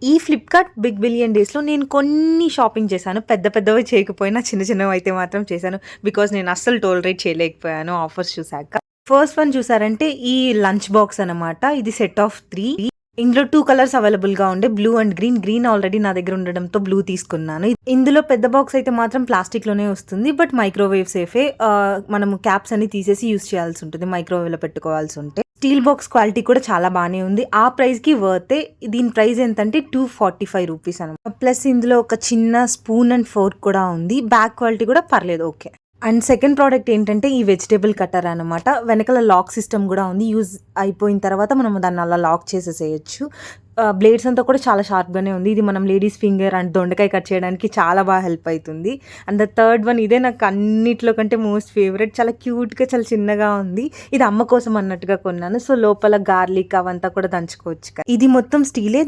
ఈ Flipkart big billion డేస్‌లో నేను కొన్ని షాపింగ్ చేశాను. పెద్ద పెద్దవి చేయకపోయినా చిన్న చిన్నవైతే మాత్రం చేశాను. బికాజ్ నేను అస్సలు టోలరేట్ చేయలేకపోయాను ఆఫర్స్ చూసాక. ఫస్ట్ వన్ చూసారంటే ఈ లంచ్ బాక్స్ అనమాట. ఇది సెట్ ఆఫ్ 3. ఇందులో 2 కలర్స్ అవైలబుల్‌గా ఉండే blue and green. Green already నా దగ్గర ఉండడంతో బ్లూ తీసుకున్నాను. ఇందులో పెద్ద బాక్స్ అయితే మాత్రం ప్లాస్టిక్‌లోనే వస్తుంది. బట్ మైక్రోవేవ్ సేఫే. మనము క్యాప్స్ అన్ని తీసేసి యూజ్ చేయాల్సి ఉంటుంది మైక్రోవేవ్‌లో పెట్టుకోవాల్సి ఉంటే. స్టీల్ బాక్స్ క్వాలిటీ కూడా చాలా బానే ఉంది. ఆ ప్రైస్‌కి వర్తే. దీని ప్రైస్ ఎంతంటే ₹245 అనమాట. ప్లస్ ఇందులో ఒక చిన్న స్పూన్ అండ్ ఫోర్క్ కూడా ఉంది. బ్యాక్ క్వాలిటీ కూడా పర్లేదు ఓకే. అండ్ సెకండ్ ప్రోడక్ట్ ఏంటంటే ఈ వెజిటబుల్ కట్టర్ అనమాట. వెనకాల లాక్ సిస్టమ్ కూడా ఉంది. యూజ్ అయిపోయిన తర్వాత మనం దాన్ని అలా లాక్ చేసేసేయొచ్చు. బ్లేడ్స్ అంతా కూడా చాలా షార్ప్‌గానే ఉంది. ఇది మనం లేడీస్ ఫింగర్ అండ్ దొండకాయ కట్ చేయడానికి చాలా బాగా హెల్ప్ అయితుంది. అండ్ ద థర్డ్ వన్ ఇదే నాకు అన్నిట్లో కంటే మోస్ట్ ఫేవరెట్. చాలా క్యూట్‌గా చాలా చిన్నగా ఉంది. ఇది అమ్మ కోసం అన్నట్టుగా కొన్నాను. సో లోపల గార్లిక్ అవంతా కూడా దంచుకోవచ్చు. ఇది మొత్తం స్టీలే.